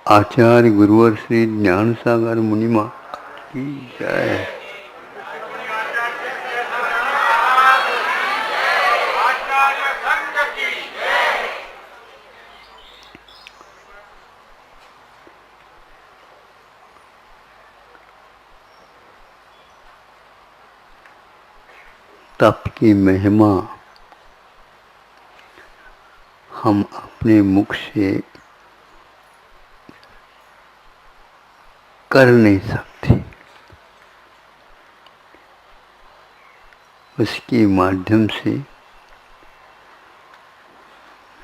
आचार्य गुरुवर श्री ज्ञान सागर मुनिमा की जय। तप की महिमा हम अपने मुख से कर नहीं सकते, उसके माध्यम से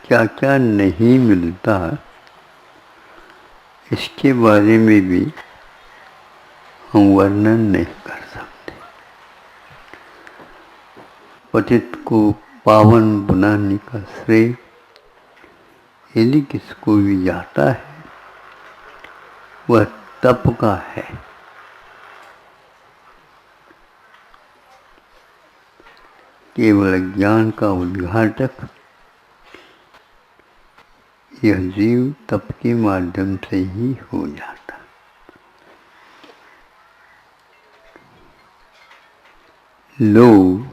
क्या क्या नहीं मिलता, इसके बारे में भी हम वर्णन नहीं कर सकते। पतित को पावन बनाने का श्रेय यदि किसको भी जाता है वह तप का है। केवल ज्ञान का उद्घाटक यह जीव तप के माध्यम से ही हो जाता। लोग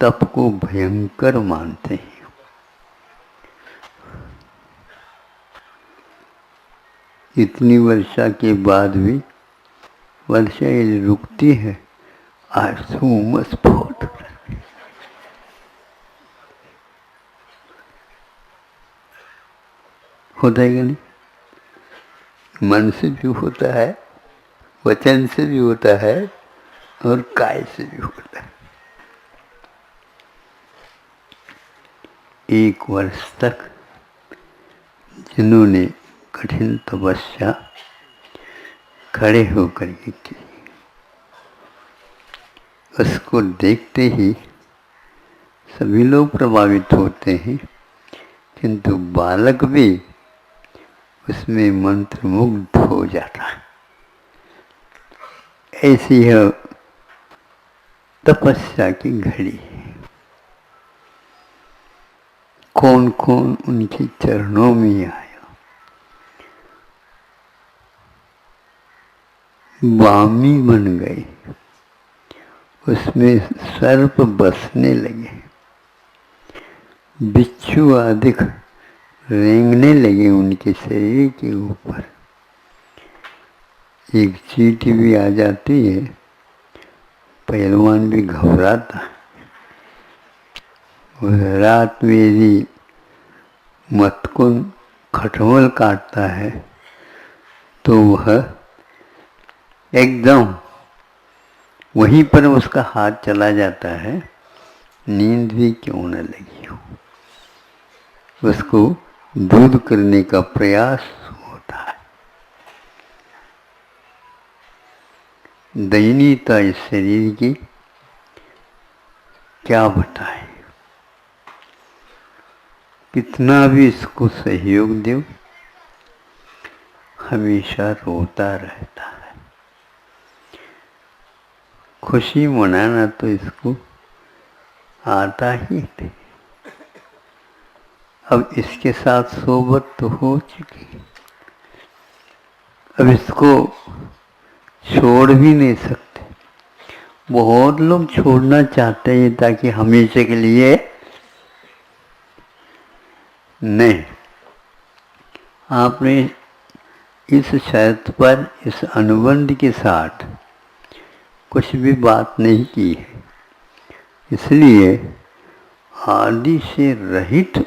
तप को भयंकर मानते हैं। इतनी वर्षा के बाद भी वर्षा यदि रुकती है, आंसू स्फोट होता है कि नहीं? मन से भी होता है, वचन से भी होता है और काय से भी होता है। एक वर्ष तक जिन्होंने कठिन तपस्या खड़े होकर के की, उसको देखते ही सभी लोग प्रभावित होते हैं, किंतु बालक भी उसमें मंत्रमुग्ध हो जाता है। ऐसी है तपस्या की घड़ी है। कौन कौन उनके चरणों में आया, वामी बन गए, उसमें सर्प बसने लगे, बिच्छू आदि रेंगने लगे उनके शरीर के ऊपर। एक चींटी भी आ जाती है, पहलवान भी घबराता। रात में यदि मतकुन खटमल काटता है तो वह एकदम वहीं पर उसका हाथ चला जाता है, नींद भी क्यों न लगी हो। उसको दूर करने का प्रयास होता है। दयनीयता इस शरीर की क्या बताए, कितना भी इसको सहयोग दो, हमेशा रोता रहता है। खुशी मनाना तो इसको आता ही नहीं। अब इसके साथ सोबत तो हो चुकी, अब इसको छोड़ भी नहीं सकते। बहुत लोग छोड़ना चाहते हैं ताकि हमेशा के लिए नहीं। आपने इस शर्त पर, इस अनुबंध के साथ कुछ भी बात नहीं की है, इसलिए आदि से रहित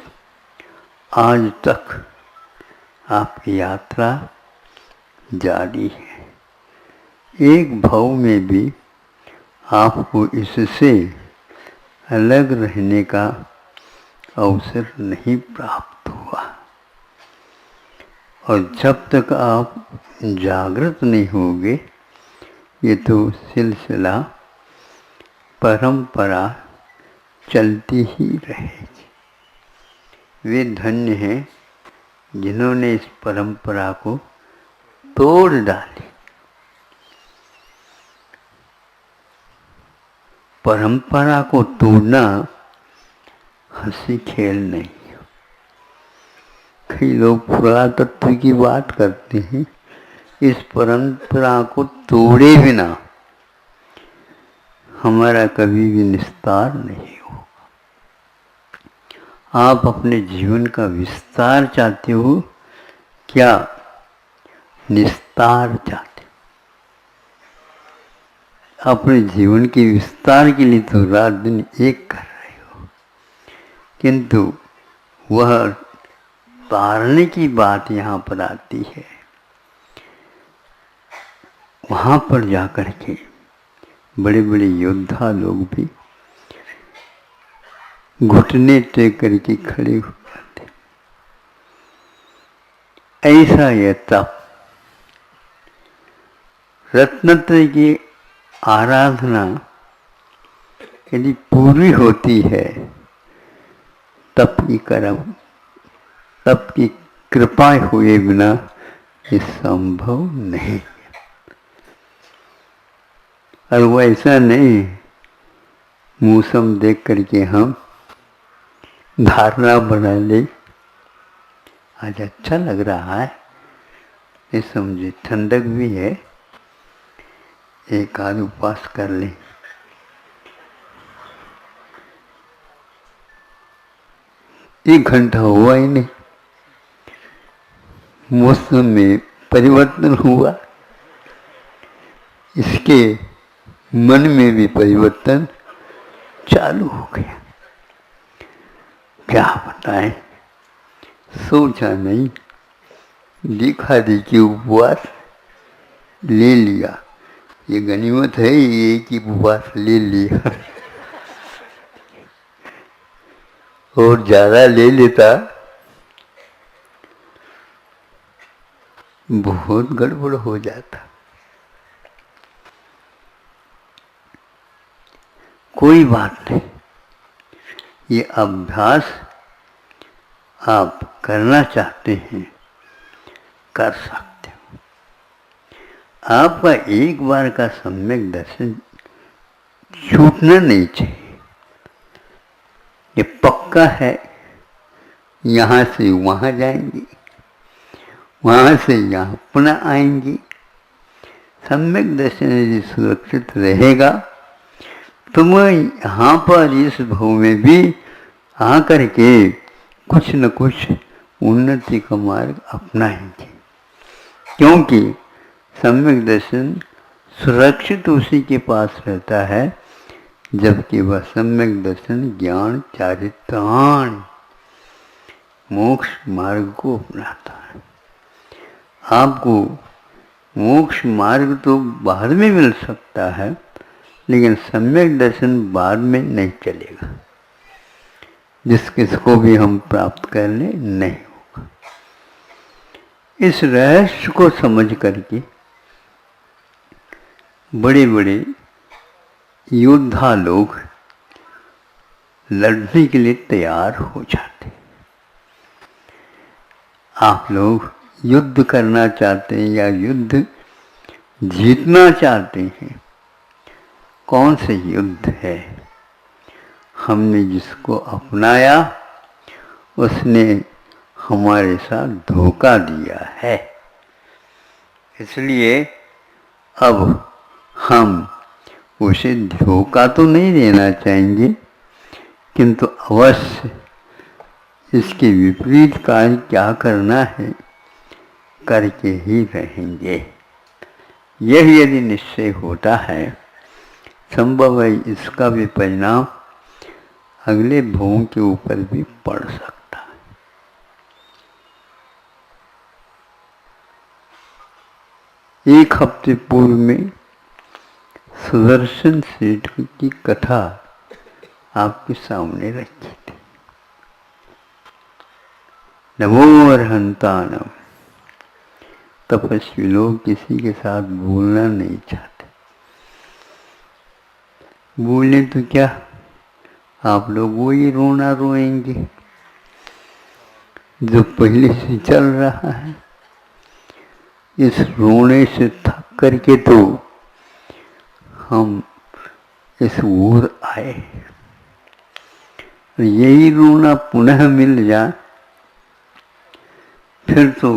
आज तक आपकी यात्रा जारी है। एक भाव में भी आपको इससे अलग रहने का अवसर नहीं प्राप्त हुआ, और जब तक आप जागृत नहीं होंगे ये तो सिलसिला परंपरा चलती ही रहेगी। वे धन्य हैं जिन्होंने इस परंपरा को तोड़ डाली। परंपरा को तोड़ना हंसी खेल नहीं, कई लोग पुरातत्व की बात करते हैं, इस परंपरा को तोड़े बिना हमारा कभी भी निस्तार नहीं होगा। आप अपने जीवन का विस्तार चाहते हो क्या निस्तार चाहते हो? अपने जीवन के विस्तार के लिए तो रात दिन एक कर रहे हो, किंतु वह तारने की बात यहाँ पर आती है। वहाँ पर जाकर के बड़े बड़े योद्धा लोग भी घुटने टेक करके खड़े हो जाते। ऐसा यह तप रत्नत्रय की आराधना यदि पूरी होती है, तप की कर्म, तप की कृपा हुए बिना ये संभव नहीं। और वो ऐसा नहीं मौसम देख करके हम धारणा बना ले, आज अच्छा लग रहा है, ये समझे ठंडक भी है, एक आध उपवास कर ले। एक घंटा हुआ ही नहीं, मौसम में परिवर्तन हुआ, इसके मन में भी परिवर्तन चालू हो गया। क्या बताएं, सोचा नहीं, दिखा देखी उपवास ले लिया। ये गनीमत है, ये एक ही उपवास ले लिया और ज्यादा ले लेता बहुत गड़बड़ हो जाता। कोई बात नहीं, ये अभ्यास आप करना चाहते हैं कर सकते हो। आपका एक बार का सम्यक दर्शन छूटना नहीं चाहिए। ये पक्का है, यहाँ से वहाँ जाएंगे, वहाँ से यहाँ पुनः आएंगे। सम्यक दर्शन यदि सुरक्षित रहेगा तो मैं यहाँ पर इस भव में भी आकर के कुछ न कुछ उन्नति का मार्ग अपनाएंगे, क्योंकि सम्यक दर्शन सुरक्षित उसी के पास रहता है जबकि वह सम्यक दर्शन ज्ञान चारित्राण मोक्ष मार्ग को अपनाता है। आपको मोक्ष मार्ग तो बाद में मिल सकता है, लेकिन सम्यक दर्शन बाद में नहीं चलेगा, जिसको भी हम प्राप्त करने नहीं होगा। इस रहस्य को समझ करके बड़े बड़े योद्धा लोग लड़ने के लिए तैयार हो जाते। आप लोग युद्ध करना चाहते हैं या युद्ध जीतना चाहते हैं? कौन से युद्ध है? हमने जिसको अपनाया उसने हमारे साथ धोखा दिया है, इसलिए अब हम उसे धोखा तो नहीं देना चाहेंगे, किंतु अवश्य इसके विपरीत कार्य क्या करना है करके ही रहेंगे। यह यदि निश्चय होता है, संभव है इसका भी परिणाम अगले भोग के ऊपर भी पड़ सकता है। एक हफ्ते पूर्व में सुदर्शन सेठ की कथा आपके सामने रखी थी। नमो अर्हंतानम। तपस्वी लोग किसी के साथ बोलना नहीं चाहते। बोले तो क्या, आप लोग वही रोना रोएंगे जो पहले से चल रहा है। इस रोने से थक करके तो हम इस ओर आए। यही रोना पुनः मिल जाए फिर तो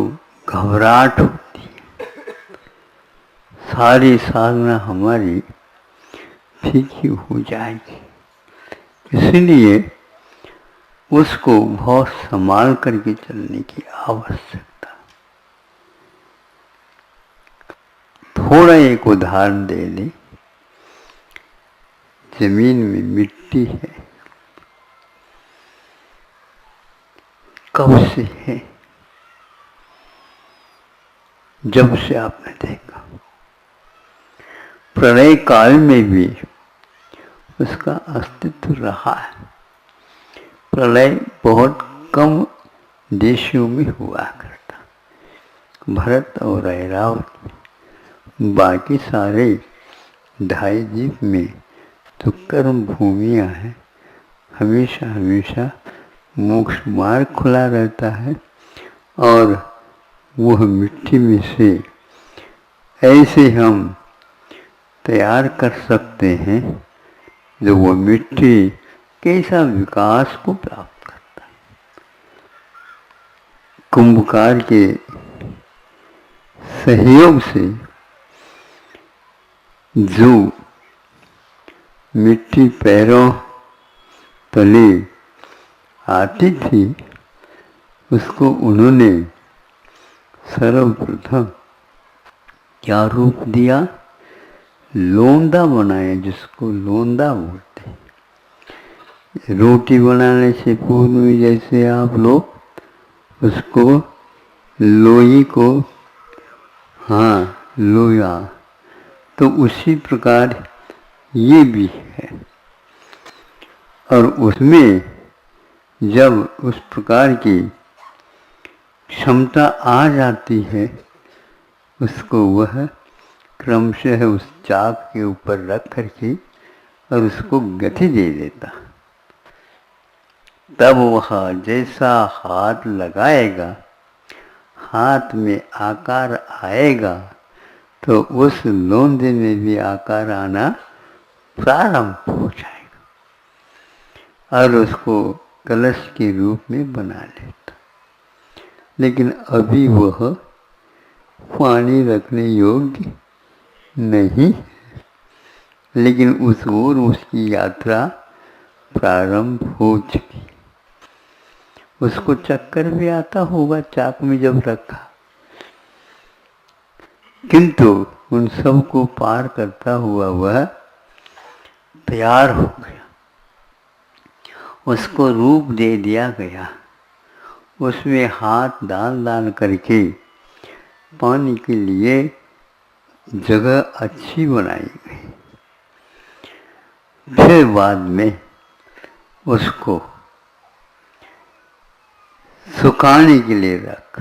घबराहट होती है, सारी साधना हमारी फीकी हो जाएगी। इसलिए उसको बहुत संभाल करके चलने की आवश्यकता। थोड़ा एक उदाहरण दे दें। जमीन में मिट्टी है, कब से है? जब से आपने देखा। प्रलय काल में भी उसका अस्तित्व रहा है। प्रलय बहुत कम देशों में हुआ करता, भरत और ऐरावत में। बाकी सारे ढाई द्वीप में तो कर्म भूमियाँ हैं। हमेशा हमेशा मोक्ष मार्ग खुला रहता है और वह मिट्टी में से ऐसे हम तैयार कर सकते हैं जो वह मिट्टी कैसा विकास को प्राप्त करता है। कुंभकार के सहयोग से जो मिट्टी पैरों तले आती थी, उसको उन्होंने सर्वप्रथम क्या रूप दिया? लोंदा बनाया, जिसको लोंदा बोलते हैं। रोटी बनाने से पूर्व में जैसे आप लोग उसको लोई को, हाँ, लोया, तो उसी प्रकार ये भी है। और उसमें जब उस प्रकार की क्षमता आ जाती है, उसको वह क्रमशः उस चाक के ऊपर रख करके और उसको गति दे देता। तब वह जैसा हाथ लगाएगा, हाथ में आकार आएगा, तो उस लोंदे में भी आकार आना प्रारंभ हो जाएगा और उसको कलश के रूप में बना लेता। लेकिन अभी वह पानी रखने योग्य नहीं, लेकिन उस ओर उसकी यात्रा प्रारंभ हो चुकी। उसको चक्कर भी आता होगा चाक में जब रखा, किंतु उन सब को पार करता हुआ वह तैयार हो गया। उसको रूप दे दिया गया। उसमें हाथ डाल डाल करके पानी के लिए जगह अच्छी बनाई गई। फिर बाद में उसको सुखाने के लिए रख,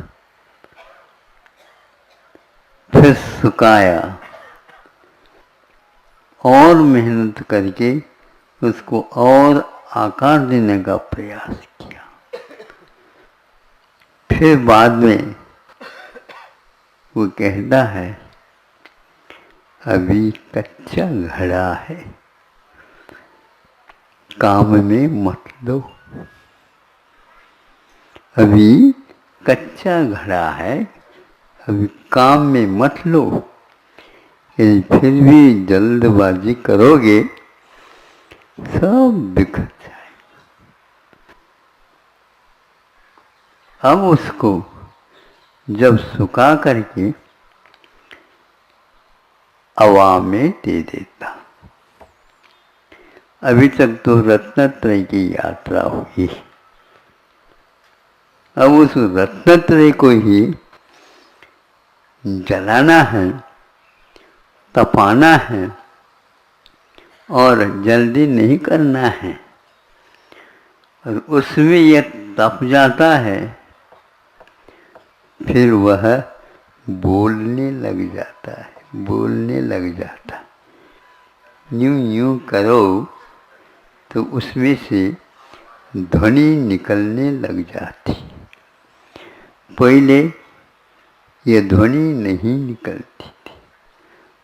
फिर सुखाया और मेहनत करके उसको और आकार देने का प्रयास किया। फिर बाद में वो कहता है, अभी कच्चा घड़ा है, काम में मत लो। अभी कच्चा घड़ा है, अभी काम में मत लो। यदि फिर भी जल्दबाजी करोगे सब बिखर जाएगा। अब उसको जब सुखा करके हवा में दे देता। अभी तक तो रत्नत्रय की यात्रा हुई। अब उस रत्नत्रय को ही जलाना है, तपाना है और जल्दी नहीं करना है। और उसमें यह तप जाता है, फिर वह बोलने लग जाता है, बोलने लग जाता। यूं यूं करो तो उसमें से ध्वनि निकलने लग जाती। पहले यह ध्वनि नहीं निकलती थी,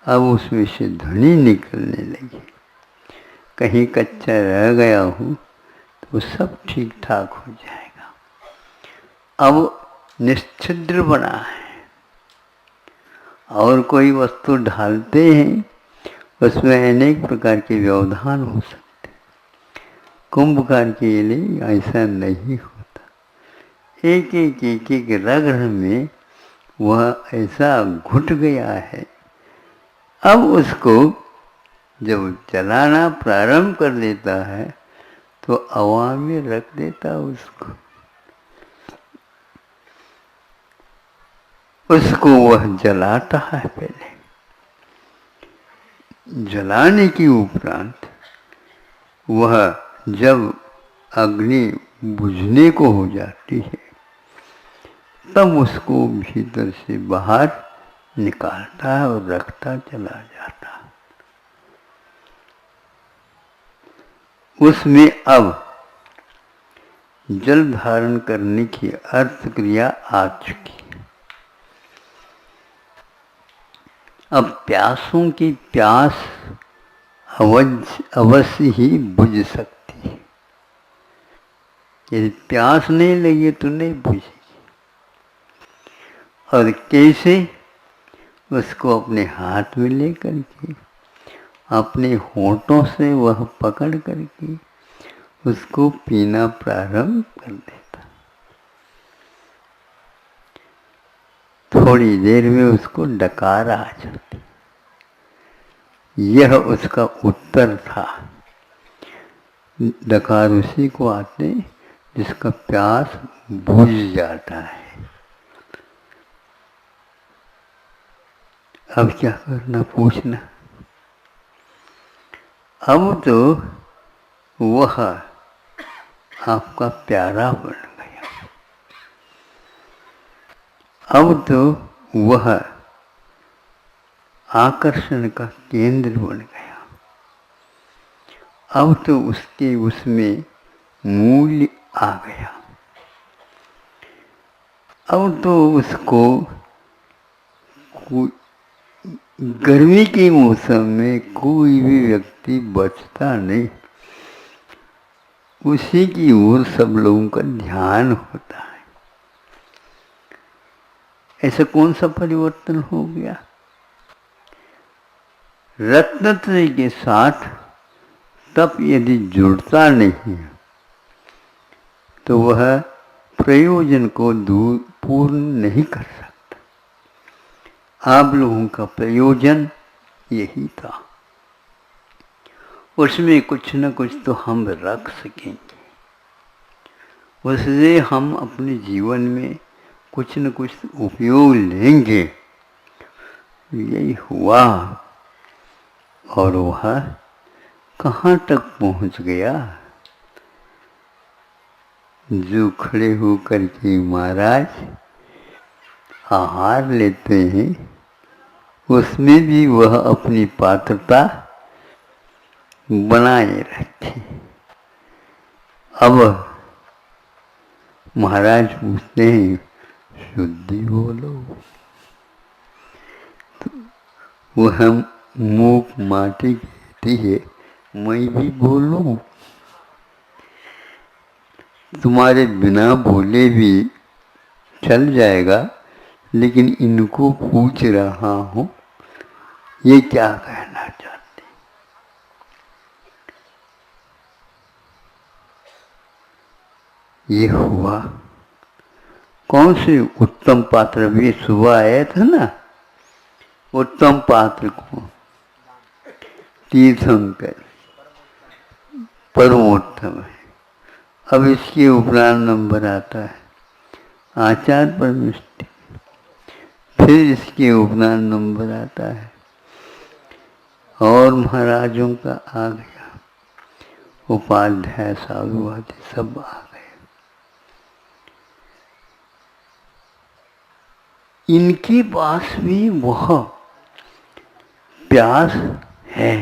अब उसमें से ध्वनि निकलने लगी। कहीं कच्चा रह गया हूँ तो सब ठीक ठाक हो जाएगा। अब निश्छिद्र बना है, और कोई वस्तु ढालते हैं उसमें अनेक प्रकार के व्यवधान हो सकते। कुंभकार के लिए ऐसा नहीं होता, एक एक रग में वह ऐसा घुट गया है। अब उसको जब चलाना प्रारंभ कर देता है तो हवा में रख देता उसको वह जलाता है। पहले जलाने के उपरांत वह जब अग्नि बुझने को हो जाती है तब उसको भीतर से बाहर निकालता है और रखता चला जाता है। उसमें अब जल धारण करने की अर्थ क्रिया आ चुकी है। अब प्यासों की प्यास अवश्य ही बुझ सकती है। यदि प्यास नहीं लगी तो नहीं बुझेगी। और कैसे? उसको अपने हाथ में ले करके अपने होठों से वह पकड़ करके उसको पीना प्रारंभ कर देता। थोड़ी देर में उसको डकार आ जाती। यह उसका उत्तर था। डकार उसी को आते जिसका प्यास बुझ जाता है। अब क्या करना, पूछना। अब तो वह आपका प्यारा बन गया। अब तो वह आकर्षण का केंद्र बन गया। अब तो उसके उसमें मूल्य आ गया। अब तो उसको गर्मी के मौसम में कोई भी व्यक्ति बचता नहीं, उसी की ओर सब लोगों का ध्यान होता है। ऐसा कौन सा परिवर्तन हो गया? रत्नत्रय के साथ तप यदि जुड़ता नहीं है तो वह प्रयोजन को पूर्ण नहीं कर सकता। आप लोगों का प्रयोजन यही था, उसमें कुछ न कुछ तो हम रख सकेंगे, उससे हम अपने जीवन में कुछ न कुछ उपयोग लेंगे। यही हुआ और वह कहाँ तक पहुँच गया। जो खड़े होकर के महाराज आहार लेते हैं उसमें भी वह अपनी पात्रता बनाए रखे। अब महाराज पूछते हैं शुद्धि बोलो, तो वह मूक माटी कहती है मैं भी बोलूं। तुम्हारे बिना बोले भी चल जाएगा, लेकिन इनको पूछ रहा हूं ये क्या कहना चाहते। ये हुआ। कौन से उत्तम पात्र? भी सुबह आया था ना, उत्तम पात्र को तीर्थंकर परमोत्तम है। अब इसके उपरांत नंबर आता है आचार परमिष्टि, फिर इसके उपरांत नंबर आता है और महाराजों का आ गया, उपाध्याय साधु आदि सब आ गए। इनके पास भी वह प्यास है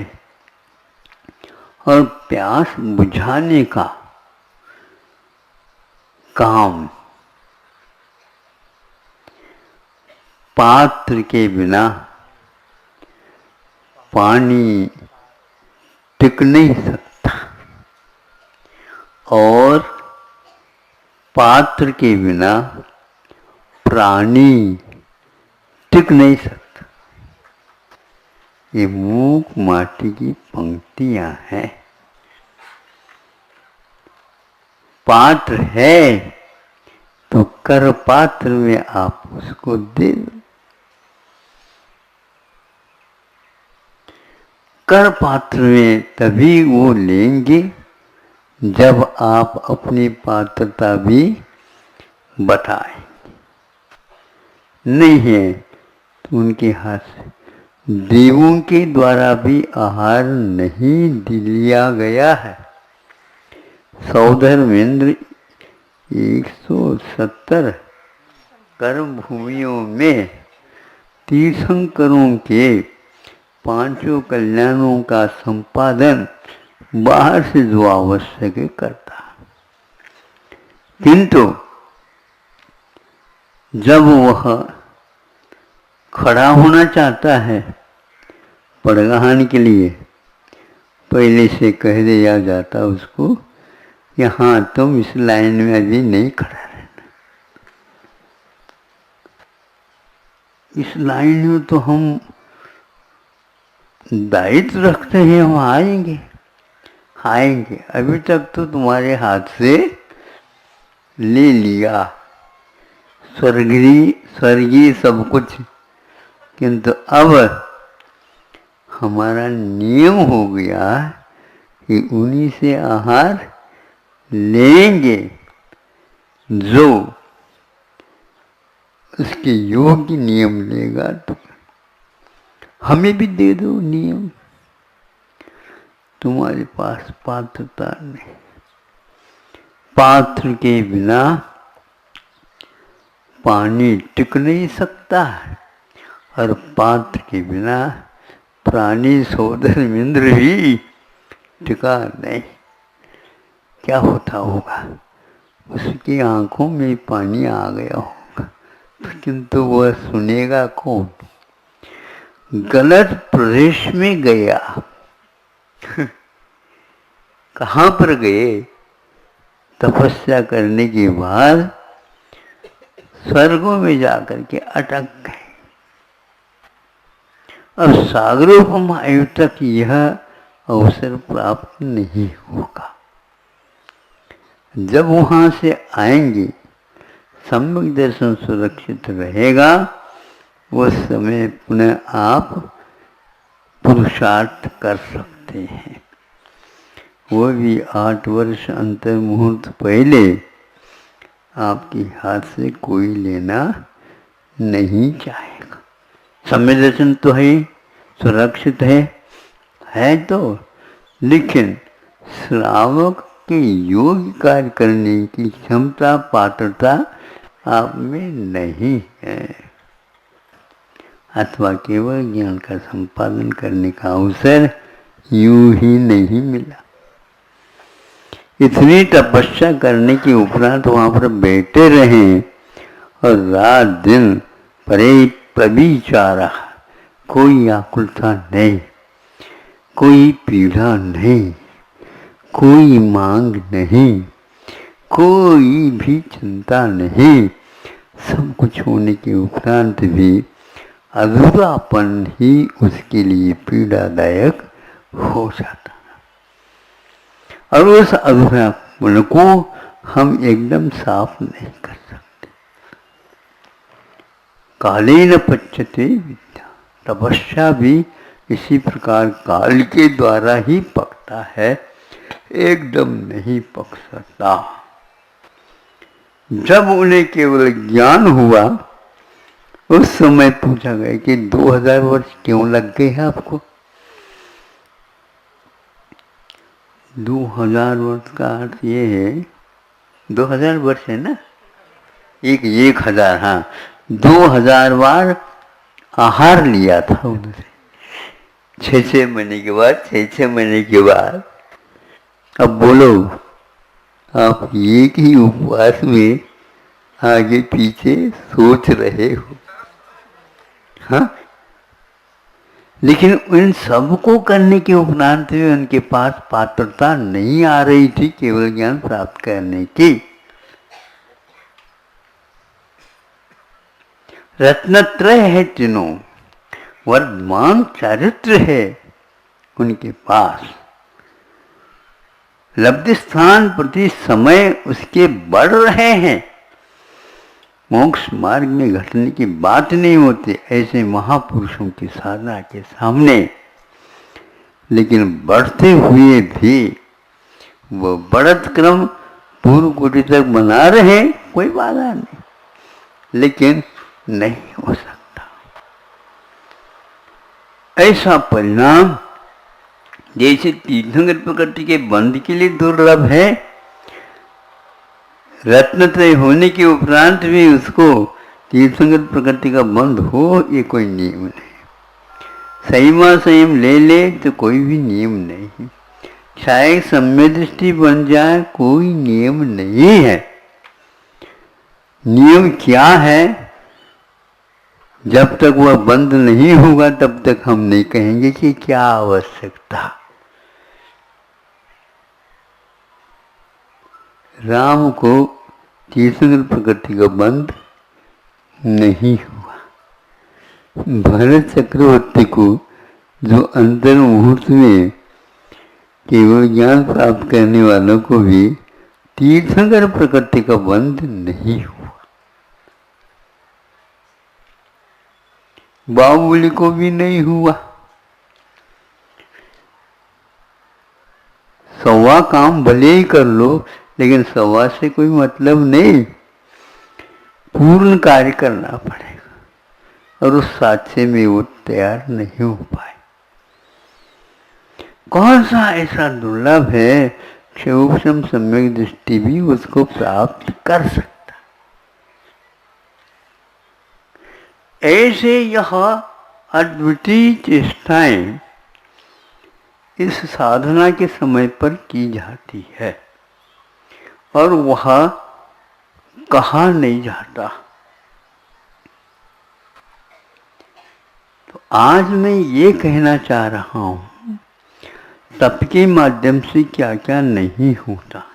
और प्यास बुझाने का काम पात्र के बिना पानी टिक नहीं सकता और पात्र के बिना प्राणी टिक नहीं सकता। ये मूक माटी की पंक्तियां हैं। पात्र है तो कर पात्र में आप उसको दे दो। कर पात्र में तभी वो लेंगे जब आप अपनी पात्रता भी बताएं। नहीं है तो उनके हाथ से देवों के द्वारा भी आहार नहीं लिया गया है। सौधर्मेंद्र 170 कर्म भूमियों में तीर्थंकरों के पांचों कल्याणों का संपादन बाहर से जो आवश्यक है करता है, किंतु जब वह खड़ा होना चाहता है पड़गहान के लिए, पहले से कह दिया जाता उसको कि हाँ तुम इस लाइन में अभी नहीं खड़ा रहना, इस लाइन में तो हम दायित्व रखते हैं, हम आएंगे, अभी तक तो तुम्हारे हाथ से ले लिया स्वर्गीय सब कुछ, किंतु अब हमारा नियम हो गया कि उन्हीं से आहार लेंगे जो उसके योग्य नियम लेगा। तो हमें भी दे दो नियम, तुम्हारे पास पात्रता नहीं, पात्र के बिना पानी टिक नहीं सकता और पात्र के बिना प्राणी सौधर्मेंद्र भी टिका नहीं। क्या होता होगा, उसकी आंखों में पानी आ गया होगा, किंतु वह सुनेगा कौन? गलत प्रदेश में गया कहाँ पर गए? तपस्या करने के बाद स्वर्गों में जाकर के अटक गए। अब सागरोपमायु तक यह अवसर प्राप्त नहीं होगा। जब वहां से आएंगे सम्यक दर्शन सुरक्षित रहेगा, उस समय पुनः आप पुरुषार्थ कर सकते हैं। वो भी 8 वर्ष अंतर मुहूर्त पहले आपके हाथ से कोई लेना नहीं चाहेगा। सम्यक दर्शन तो है, सुरक्षित है तो, लेकिन श्रावक के योग्य कार्य करने की क्षमता पात्रता आप में नहीं है, अथवा केवल ज्ञान का संपादन करने का अवसर यूं ही नहीं मिला। इतनी तपस्या करने के उपरांत वहां पर बैठे रहे और रात दिन परे प्रविचारा, कोई आकुलता नहीं, कोई पीड़ा नहीं, कोई मांग नहीं, कोई भी चिंता नहीं। सब कुछ होने के उपरांत भी अधूरापन ही उसके लिए पीड़ादायक हो जाता है और उस अधूरापन को हम एकदम साफ नहीं कर सकते। कालेन पच्यते विद्या, तपस्या भी इसी प्रकार काल के द्वारा ही पकता है, एकदम नहीं पक सकता। जब उन्हें केवल ज्ञान हुआ उस समय पूछा गया कि 2000 वर्ष क्यों लग गए हैं आपको? 2000 वर्ष का अर्थ ये है, 2000 वर्ष है ना, 1000, हाँ, 2000 बार आहार लिया था उन्होंने, 6 महीने के बाद, 6 महीने के बाद। अब बोलो, आप एक ही उपवास में आगे पीछे सोच रहे हो, हाँ? लेकिन इन सब को करने के उपरांत भी उनके पास पात्रता नहीं आ रही थी केवल ज्ञान प्राप्त करने की। रत्नत्रय है तीनों, वर्धमान चारित्र है उनके पास। लब्धि स्थान प्रति समय उसके बढ़ रहे हैं। मोक्ष मार्ग में घटने की बात नहीं होती ऐसे महापुरुषों की साधना के सामने, लेकिन बढ़ते हुए भी वो बढ़त क्रम पूर्व कोटि तक बना रहे, कोई बाधा नहीं, लेकिन नहीं हो सकता। ऐसा परिणाम जैसे तीर्थंकर प्रकृति के बंध के लिए दुर्लभ है, रत्नत्रय होने के उपरांत भी उसको तीर्थंकर प्रकृति का बंध हो, ये कोई नियम नहीं। संयमा संयम ले ले तो कोई भी नियम नहीं। शायद सम्य दृष्टि बन जाए, कोई नियम नहीं है। नियम क्या है? जब तक वह बंद नहीं होगा तब तक हम नहीं कहेंगे कि क्या आवश्यकता। राम को तीर्थंकर प्रकृति का बंध नहीं हुआ। भरत चक्रवर्ती को जो अंतर मुहूर्त में केवल ज्ञान प्राप्त करने वालों को भी तीर्थंकर प्रकृति का बंध नहीं हुआ। बाहुबली को भी नहीं हुआ। सवा काम भले ही कर लो, लेकिन सवा से कोई मतलब नहीं, पूर्ण कार्य करना पड़ेगा, और उस साक्ष्य में वो तैयार नहीं हो पाए। कौन सा ऐसा दुर्लभ है क्षोभम सम्यक दृष्टि भी उसको प्राप्त कर सकता। ऐसे यह अद्वितीय चेष्टाएं इस साधना के समय पर की जाती है और वह कहा नहीं जाता। तो आज मैं ये कहना चाह रहा हूँ, तप के माध्यम से क्या क्या नहीं होता।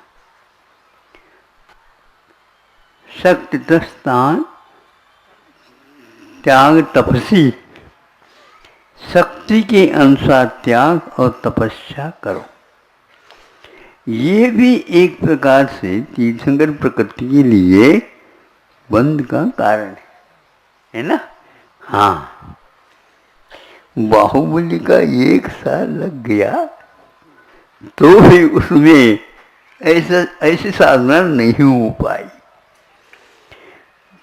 शक्ति स्थान त्याग तपसी, शक्ति के अनुसार त्याग और तपस्या करो। ये भी एक प्रकार से तीर्थंकर प्रकृति के लिए बंध का कारण है ना। हाँ, बाहुबली का 1 साल लग गया तो भी उसमें ऐसी साधना नहीं हो पाई।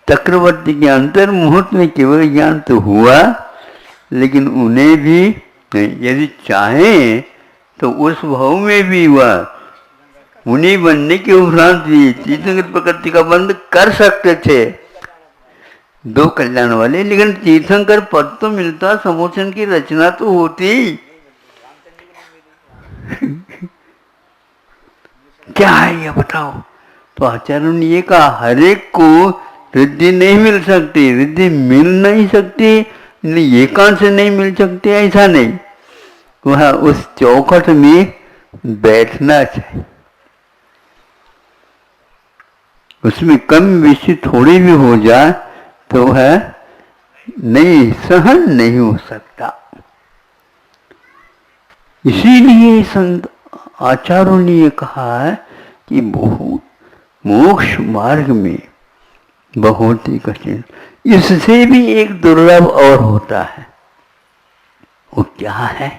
चक्रवर्ती के अंतर मुहूर्त में केवल ज्ञान तो हुआ, लेकिन उन्हें भी यदि चाहें तो उस भाव में भी वह मुनि बनने के उपरांत भी तीर्थंकर प्रकृति का बंध कर सकते थे, 2 कल्याण वाले। लेकिन तीर्थंकर पद तो मिलता, समोचन की रचना तो होती। क्या है ये बताओ। तो आचार्यों ने ये कहा, हर एक को रिद्धि नहीं मिल सकती, रिद्धि मिल नहीं सकती, एकांत से नहीं मिल सकती, ऐसा नहीं। वह उस चौखट में बैठना चाहिए। उसमें कम बेशी थोड़ी भी हो जाए तो वह नहीं, सहन नहीं हो सकता। इसीलिए संत आचार्यों ने ये कहा है कि बहुत मोक्ष मार्ग में बहुत ही कठिन, इससे भी एक दुर्लभ और होता है। वो क्या है?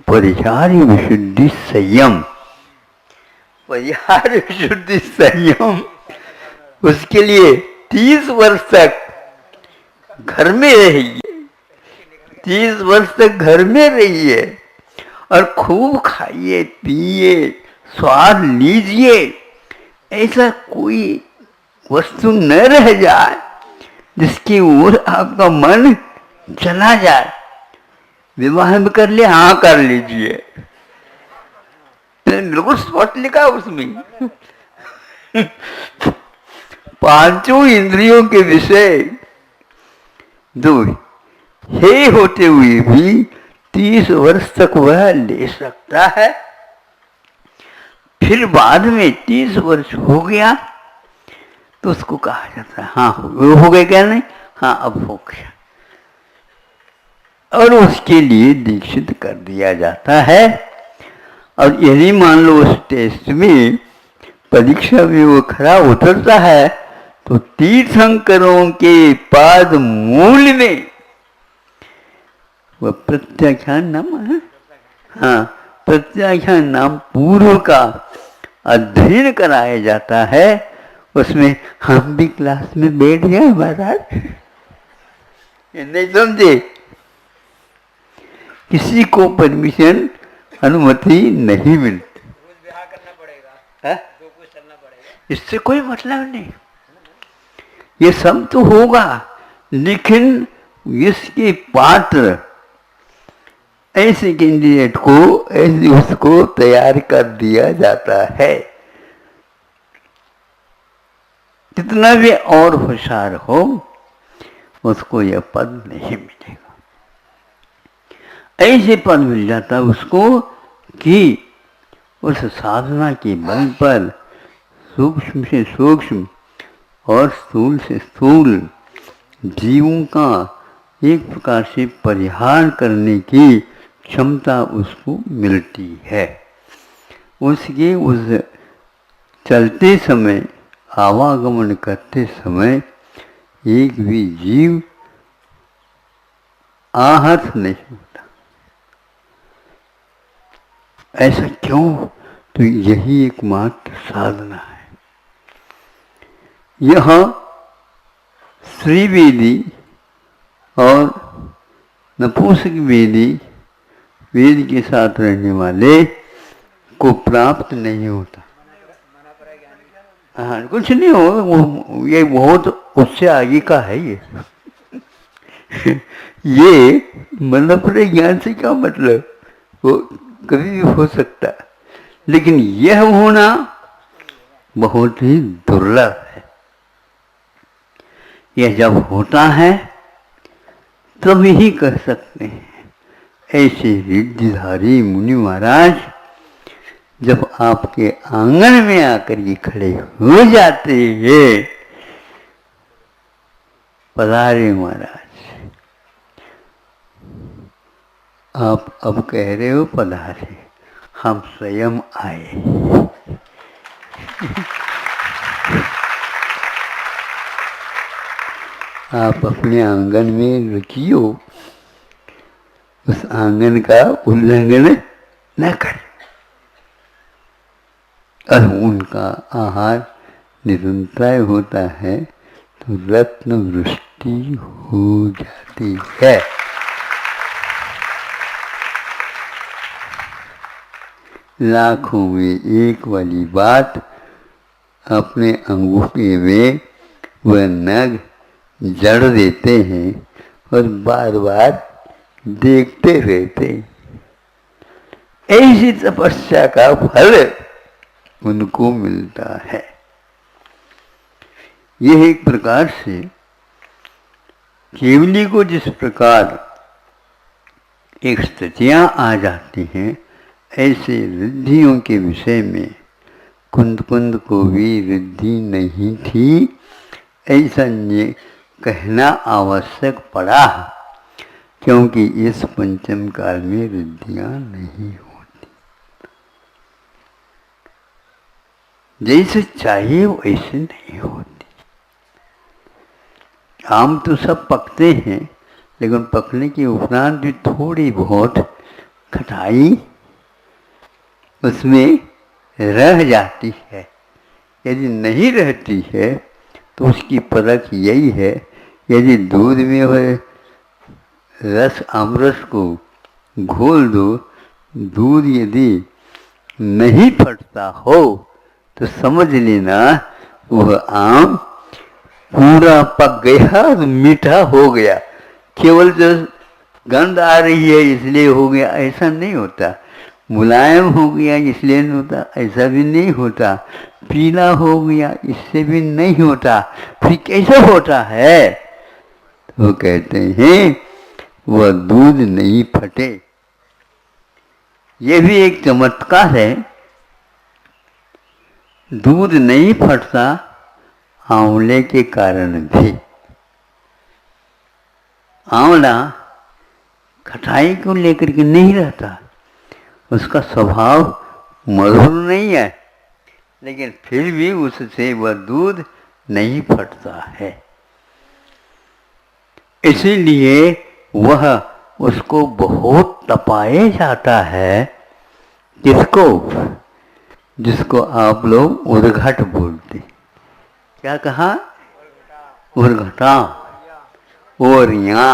परिहार्य विशुद्धि संयम। परिहार्य विशुद्धि संयम, उसके लिए 30 वर्ष तक घर में रहिए, 30 वर्ष तक घर में रहिए और खूब खाइए पिए, स्वाद लीजिए। ऐसा कोई वस्तु न रह जाए जिसकी ओर आपका मन चला जाए। विवाह में कर ले, हाँ कर लीजिए, बिल्कुल स्पष्ट लिखा उसमें। 5 इंद्रियों के विषय दो हे होते हुए भी 30 वर्ष तक वह ले सकता है। फिर बाद में 30 वर्ष हो गया, तो उसको कहा जाता है हाँ वो हो गए क्या नहीं, हाँ अब हो गया, और उसके लिए दीक्षित कर दिया जाता है। और यदि मान लो उस टेस्ट में परीक्षा में वो खरा उतरता है तो तीर्थंकरों के पाद मूल में वह प्रत्याख्यान नाम है, हाँ प्रत्याख्यान नाम पूर्व का अध्ययन कराया जाता है। उसमें हम भी क्लास में बैठ गए महाराज, नहीं समझे, किसी को परमिशन अनुमति नहीं मिलती, करना पड़ेगा, जो कुछ चलना पड़ेगा, इससे कोई मतलब नहीं। ये सब तो होगा लेकिन इसके पात्र ऐसे कैंडिडेट को ऐसे उसको तैयार कर दिया जाता है। कितना भी और होशियार हो उसको यह पद नहीं मिलेगा। ऐसे पद मिल जाता उसको कि उस साधना के बल पर सूक्ष्म से सूक्ष्म और स्थूल से स्थूल जीवों का एक प्रकार से परिहार करने की क्षमता उसको मिलती है। उसके उस चलते समय आवागमन करते समय एक भी जीव आहत नहीं होता। ऐसा क्यों? तो यही एकमात्र साधना है। यह श्रीवेदी और नपुंसक वेदी वेद के साथ रहने वाले को प्राप्त नहीं होता। हाँ कुछ नहीं हो, वो ये बहुत उससे आगे का है ये ये मनोपरे ज्ञान से क्या मतलब, वो कभी भी हो सकता, लेकिन यह होना बहुत ही दुर्लभ है। यह जब होता है तब ही कह सकते हैं। ऐसे रिद्धिधारी मुनि महाराज जब आपके आंगन में आकर ये खड़े हो जाते हैं, पधारे महाराज, आप अब कह रहे हो पधारे, हम स्वयं आए आप अपने आंगन में रुकियो, उस आंगन का उल्लंघन न करें और उनका आहार निरंतर होता है तो रत्न वृष्टि हो जाती है। लाखों में एक वाली बात अपने अंगूठे में वह नग जड़ देते हैं और बार बार देखते रहते हैं। ऐसी तपस्या का फल उनको मिलता है। यह एक प्रकार से केवली को जिस प्रकार एक स्थितियां आ जाती हैं, ऐसे रिद्धियों के विषय में कुंद कुंद को भी रिद्धि नहीं थी, ऐसा ये कहना आवश्यक पड़ा, क्योंकि इस पंचम काल में रिद्धियां नहीं होती। जैसे चाहिए वैसे नहीं होती। आम तो सब पकते हैं, लेकिन पकने के उपरांत भी थोड़ी बहुत खटाई उसमें रह जाती है। यदि नहीं रहती है तो उसकी परख यही है, यदि दूध में वह रस आमरस को घोल दो, दूध यदि नहीं फटता हो तो समझ लेना वह आम पूरा पक गया, मीठा हो गया। केवल जो गंध आ रही है इसलिए हो गया, ऐसा नहीं होता। मुलायम हो गया इसलिए नहीं होता, ऐसा भी नहीं होता। पीला हो गया इससे भी नहीं होता। फिर कैसे होता है? तो कहते हैं वह दूध नहीं फटे। ये भी एक चमत्कार है। दूध नहीं फटता, आंवले के कारण भी। आंवला खटाई को लेकर के नहीं रहता, उसका स्वभाव मधुर नहीं है, लेकिन फिर भी उससे वह दूध नहीं फटता है। इसीलिए वह उसको बहुत तपाया जाता है। किसको? जिसको आप लोग उर्घट बोलते। क्या कहा? उर्घटा, ओरिया।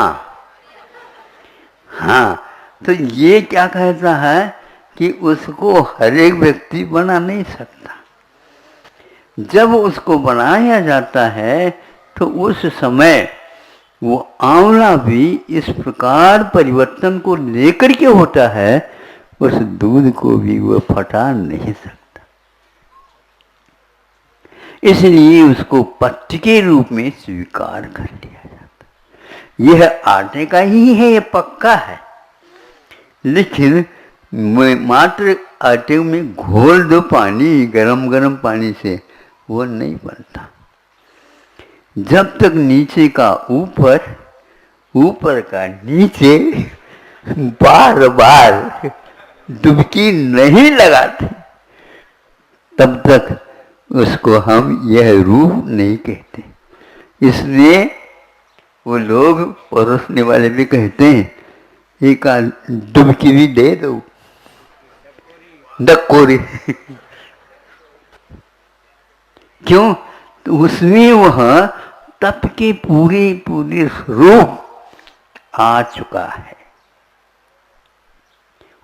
हाँ, तो ये क्या कहता है कि उसको हर एक व्यक्ति बना नहीं सकता। जब उसको बनाया जाता है तो उस समय वो आंवला भी इस प्रकार परिवर्तन को लेकर के होता है, उस दूध को भी वह फटा नहीं सकता। इसलिए उसको पत्य के रूप में स्वीकार कर लिया जाता। यह आटे का ही है, यह पक्का है, लेकिन मात्र आटे में घोल दो पानी, गरम गरम पानी से, वो नहीं बनता। जब तक नीचे का ऊपर, ऊपर का नीचे बार बार डुबकी नहीं लगाते, तब तक उसको हम यह रूप नहीं कहते। इसलिए वो लोग परोसने वाले भी कहते हैं, एक डुबकी भी दे दो, डकोरी। क्यों? तो उसमें वह तप के पूरे रूप आ चुका है,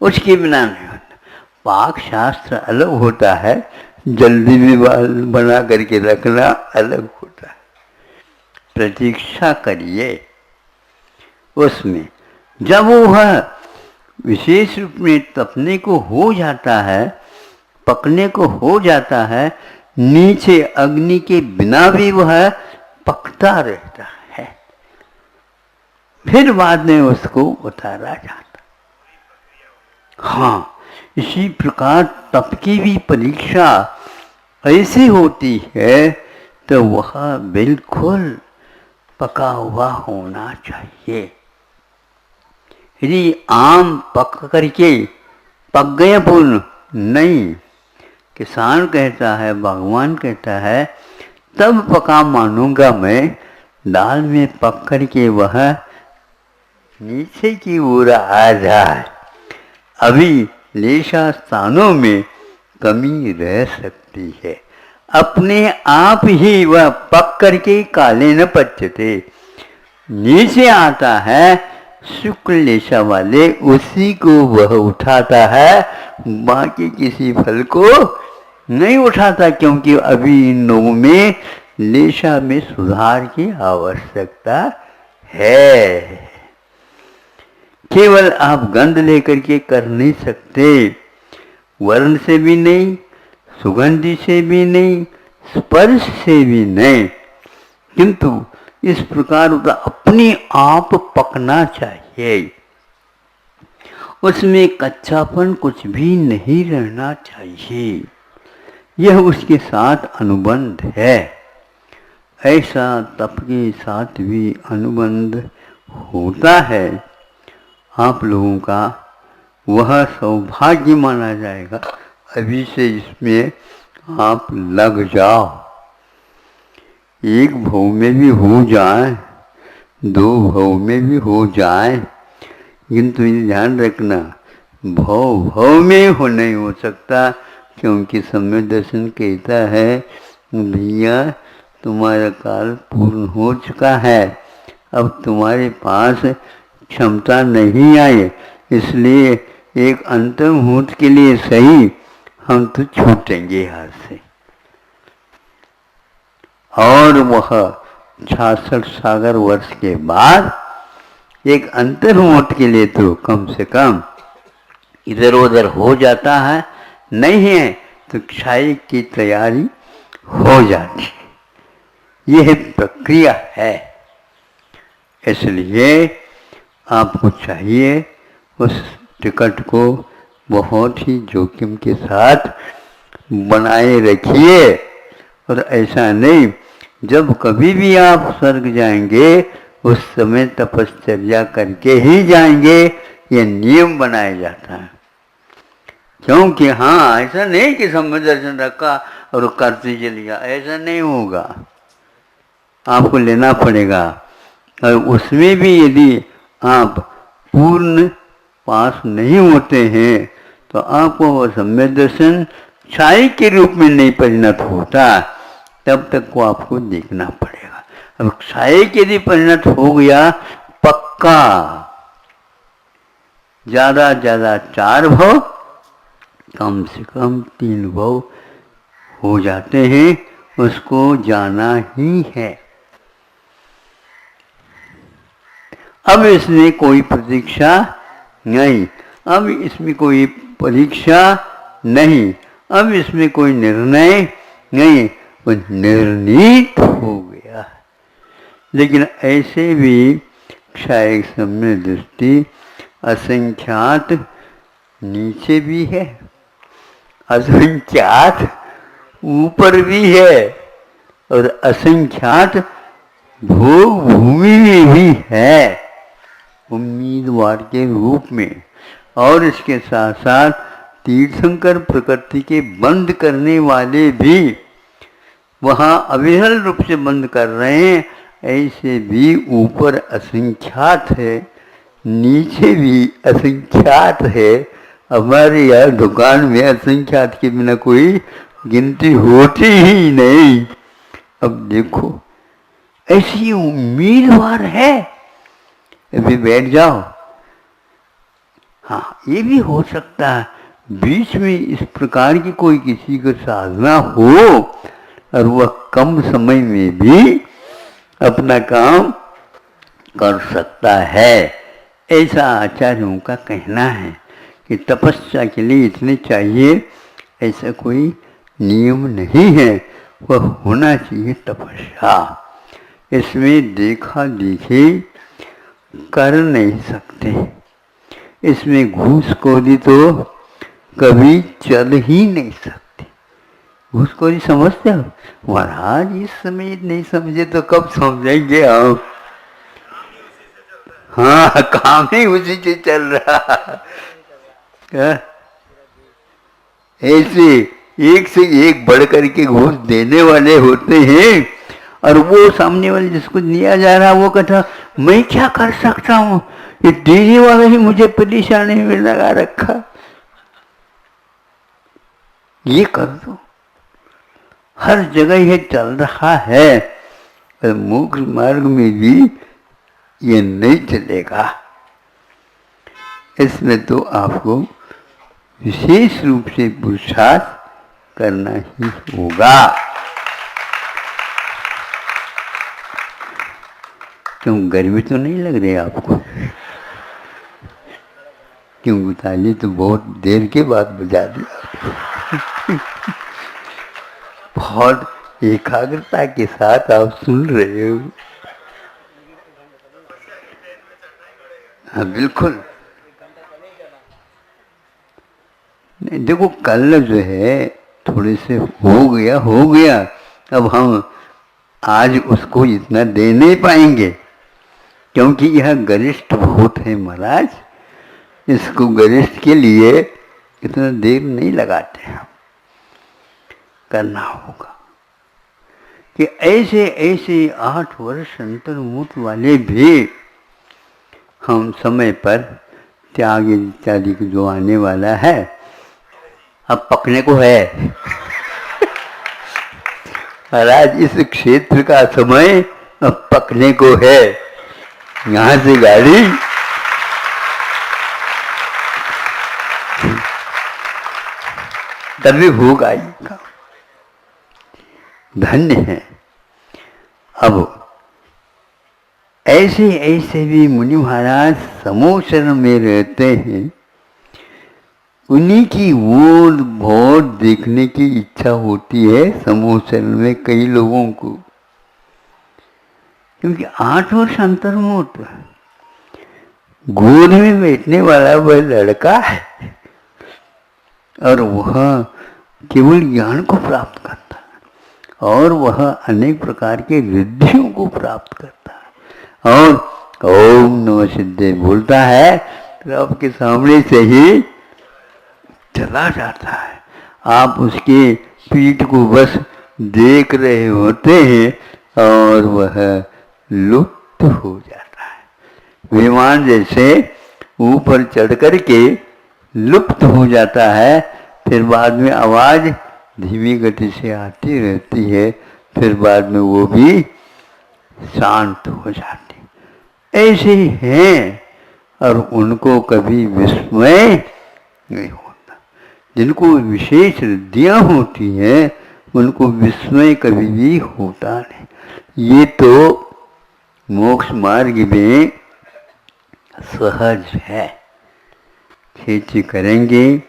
उसके बिना नहीं होता। पाक शास्त्र अलग होता है, जल्दी में बना करके रखना अलग होता है। प्रतीक्षा करिए उसमें। जब वह विशेष रूप में तपने को हो जाता है, पकने को हो जाता है, नीचे अग्नि के बिना भी वह पकता रहता है, फिर बाद में उसको उतारा जाता। हाँ, इसी प्रकार तप की भी परीक्षा ऐसी होती है, तो वह बिल्कुल पका हुआ होना चाहिए। यदि आम पक करके पक गए पूर्ण नहीं, किसान कहता है, भगवान कहता है, तब पका मानूंगा मैं, दाल में पक करके वह नीचे की ओर आ जाए। अभी लेशा स्थानों में कमी रह सकती है, अपने आप ही वह पक करके काले न पचते, नीचे आता है, शुक्ल लेशा वाले उसी को वह उठाता है, बाकी किसी फल को नहीं उठाता, क्योंकि अभी इन लोगों में लेशा में सुधार की आवश्यकता है। केवल आप गंध लेकर के कर नहीं सकते, वर्ण से भी नहीं, सुगंधि से भी नहीं, स्पर्श से भी नहीं, किंतु इस प्रकार उसका अपने आप पकना चाहिए। उसमें कच्चापन कुछ भी नहीं रहना चाहिए, यह उसके साथ अनुबंध है। ऐसा तप के साथ भी अनुबंध होता है। आप लोगों का वह सौभाग्य माना जाएगा। अभी से इसमें आप लग जाओ, एक भाव में भी हो जाए, दो भाव में भी हो जाए, किंतु ये ध्यान रखना, भाव में हो नहीं हो सकता, क्योंकि समय दर्शन कहता है, भैया तुम्हारा काल पूर्ण हो चुका है, अब तुम्हारे पास क्षमता नहीं आई, इसलिए एक अंतिम मुहूर्त के लिए सही हम तो छूटेंगे हाथ से। और वह 66 सागर वर्ष के बाद एक अंतिम मुहूर्त के लिए तो कम से कम इधर उधर हो जाता है, नहीं है तो क्षय की तैयारी हो जाती है। यह प्रक्रिया है। इसलिए आपको चाहिए उस टिकट को बहुत ही जोखिम के साथ बनाए रखिए, और ऐसा नहीं जब कभी भी आप स्वर्ग जाएंगे उस समय तपश्चर्या करके ही जाएंगे, ये नियम बनाया जाता है। क्योंकि हाँ, ऐसा नहीं कि समय दर्शन रखा और करते चले गया, ऐसा नहीं होगा, आपको लेना पड़ेगा। और उसमें भी यदि आप पूर्ण पास नहीं होते हैं तो आपको वह सम्यक दर्शन छाई के रूप में नहीं परिणत होता, तब तक को आपको देखना पड़ेगा। अब छाई के यदि परिणत हो गया पक्का, ज्यादा ज्यादा 4 भव, कम से कम 3 भव हो जाते हैं, उसको जाना ही है। अब इसमें कोई प्रतीक्षा नहीं, अब इसमें कोई परीक्षा नहीं, अब इसमें कोई निर्णय नहीं, वो निर्णीत हो गया। लेकिन ऐसे भी क्षायक सम्य दृष्टि असंख्यात नीचे भी है, असंख्यात ऊपर भी है और असंख्यात भोग भूमि में भी है उम्मीदवार के रूप में। और इसके साथ साथ तीर्थंकर प्रकृति के बंद करने वाले भी वहाँ अविरल रूप से बंद कर रहे हैं, ऐसे भी ऊपर असंख्यात है, नीचे भी असंख्यात है। हमारे यहाँ दुकान में असंख्यात के बिना कोई गिनती होती ही नहीं। अब देखो ऐसी उम्मीदवार है, अभी बैठ जाओ। हाँ, ये भी हो सकता है बीच में इस प्रकार की कोई किसी को साधना हो और वह कम समय में भी अपना काम कर सकता है। ऐसा आचार्यों का कहना है कि तपस्या के लिए इतने चाहिए, ऐसा कोई नियम नहीं है, वह होना चाहिए तपस्या। इसमें देखा देखी कर नहीं सकते, इसमें घूसखोरी तो कभी चल ही नहीं सकती। घूसखोरी समझते हो महाराज? इस समय नहीं समझे तो कब समझेंगे हम? हाँ, काम ही उसी से चल रहा है। ऐसे एक से एक बढ़ करके घूस देने वाले होते हैं, और वो सामने वाले जिसको दिया जा रहा है वो कहता मैं क्या कर सकता हूँ, ये देने वाला ही मुझे परेशानी में लगा रखा, ये कर दो। हर जगह ये चल रहा है, और मोक्ष मार्ग में भी ये नहीं चलेगा। इसमें तो आपको विशेष रूप से पुरुषार्थ करना ही होगा। क्यों, गर्मी तो नहीं लग रही आपको? क्यों, ताली तो बहुत देर के बाद बजा दिया। बहुत एकाग्रता के साथ आप सुन रहे हो। हाँ बिल्कुल। देखो कल जो है थोड़े से हो गया, अब हम आज उसको इतना दे नहीं पाएंगे, क्योंकि यह गरिष्ठ बहुत है महाराज। इसको गरिष्ठ के लिए इतना देर नहीं लगाते हम, करना होगा कि ऐसे ऐसे 8 वर्ष अंतर्मुख वाले भी हम समय पर त्याग इत्यादि जो आने वाला है, अब पकने को है। महाराज इस क्षेत्र का समय अब पकने को है। यहाँ से गाड़ी तभी भूख आएगा। धन्य है। अब ऐसे ऐसे भी मुनि महाराज समोचरण में रहते हैं, उन्हीं की ओर बहुत देखने की इच्छा होती है समोचरण में कई लोगों को, क्योंकि 8 वर्ष अंतर्मुख गोद में बैठने वाला वह लड़का है, और वह केवल ज्ञान को प्राप्त करता है, और वह अनेक प्रकार के रिद्धियों को प्राप्त करता है। और ओम नमः सिद्धे बोलता है तो आपके सामने से ही चला जाता है। आप उसकी पीठ को बस देख रहे होते हैं और वह लुप्त हो जाता है। विमान जैसे ऊपर चढ़ कर के लुप्त हो जाता है, फिर बाद में आवाज धीमी गति से आती रहती है, फिर बाद में वो भी शांत हो जाती। ऐसे ही हैं और उनको कभी विस्मय नहीं होता। जिनको विशेष रिद्धियां होती हैं उनको विस्मय कभी भी होता नहीं। ये तो मोक्ष मार्ग में सहज है। खेती करेंगे,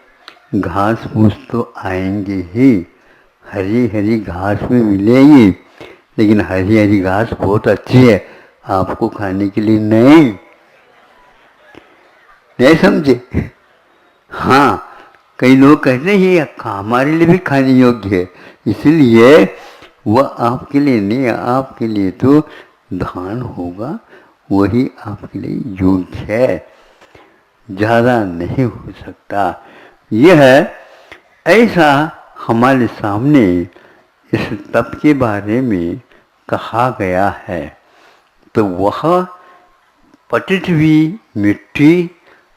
घास फूस तो आएंगे ही, हरी हरी घास में मिलेगी, लेकिन हरी हरी घास बहुत अच्छी है, आपको खाने के लिए नहीं समझे। हाँ, कई लोग कहते हैं ये हमारे लिए भी खाने योग्य है, इसलिए वह आपके लिए नहीं, आपके लिए तो धान होगा, वही आपके लिए योग्य है, ज़्यादा नहीं हो सकता। यह ऐसा हमारे सामने इस तप के बारे में कहा गया है। तो वह पतित हुई मिट्टी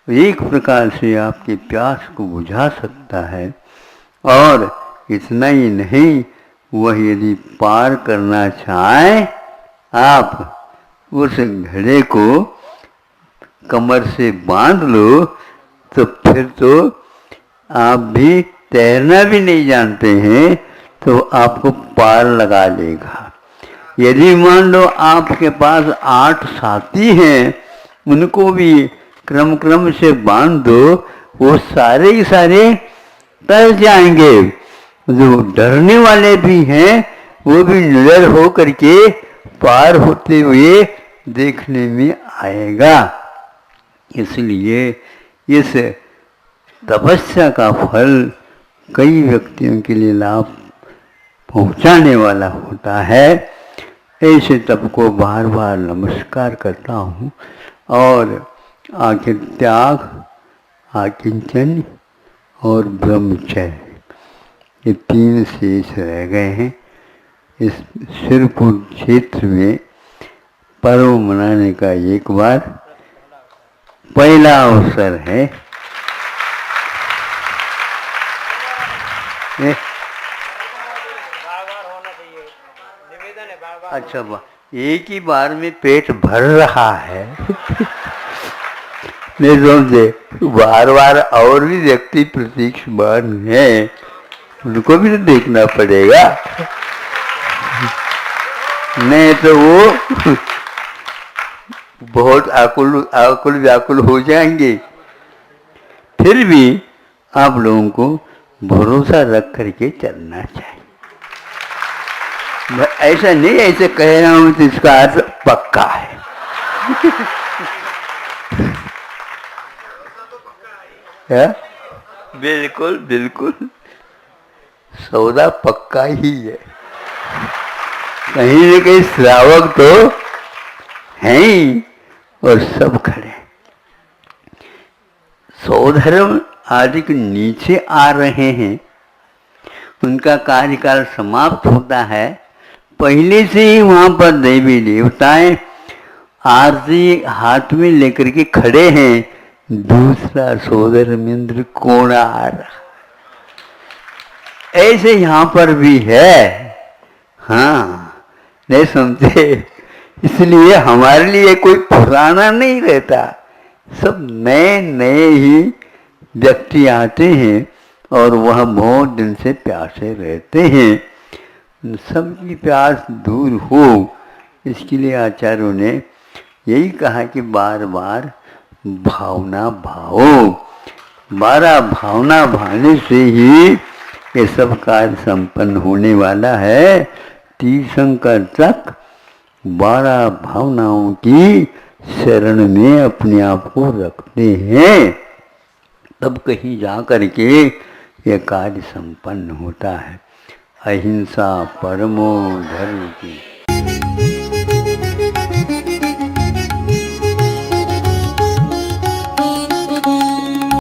एक प्रकार से आपके प्यास को बुझा सकता है। और इतना ही नहीं, वह यदि पार करना चाहे, आप उस घड़े को कमर से बांध लो तो फिर तो आप भी तैरना भी नहीं जानते हैं तो आपको पार लगा लेगा। यदि मान लो आपके पास 8 साथी हैं, उनको भी क्रम क्रम से बांध दो, वो सारे ही सारे तर जाएंगे। जो डरने वाले भी हैं वो भी निडर हो करके पार होते हुए देखने में आएगा। इसलिए इस तपस्या का फल कई व्यक्तियों के लिए लाभ पहुंचाने वाला होता है। ऐसे तप को बार बार नमस्कार करता हूँ। और आखिर त्याग, आकिंचन और ब्रह्मचर्य, ये 3 शेष रह गए हैं। इस सिरपुर क्षेत्र में पर्व मनाने का एक बार पहला अवसर है। बार-बार होना चाहिए, निवेदन है बार-बार। अच्छा, एक ही बार में पेट भर रहा है नहीं समझे, बार बार और भी व्यक्ति प्रतीक्षमान है, उनको भी तो देखना पड़ेगा, नहीं तो वो बहुत आकुल व्याकुल हो जाएंगे। फिर भी आप लोगों को भरोसा रख करके चलना चाहिए। मैं ऐसा नहीं ऐसे कह रहा हूं तो इसका अर्थ पक्का है है? बिल्कुल बिल्कुल सौदा पक्का ही है। कहीं न कहीं श्रावक तो हैं ही और सब खड़े। सौधर्म आदि के नीचे आ रहे हैं, उनका कार्यकाल समाप्त होता है। पहले से ही वहां पर देवी देवताएं आरती हाथ में लेकर के खड़े हैं। दूसरा सोदरमिंद्र कौन आ रहा, ऐसे यहां पर भी है। हाँ, नहीं समझे, इसलिए हमारे लिए कोई पुराना नहीं रहता, सब नए नए ही व्यक्ति आते हैं और वह बहुत दिन से प्यासे रहते हैं। सबकी प्यास दूर हो, इसके लिए आचार्यों ने यही कहा कि बार बार भावना भाओ। बारह भावना भाने से ही ये सब कार्य संपन्न होने वाला है। तीर्थंकर तक 12 भावनाओं की शरण में अपने आप को रखते हैं, तब कहीं जा कर के यह कार्य संपन्न होता है। अहिंसा परमो धर्म की।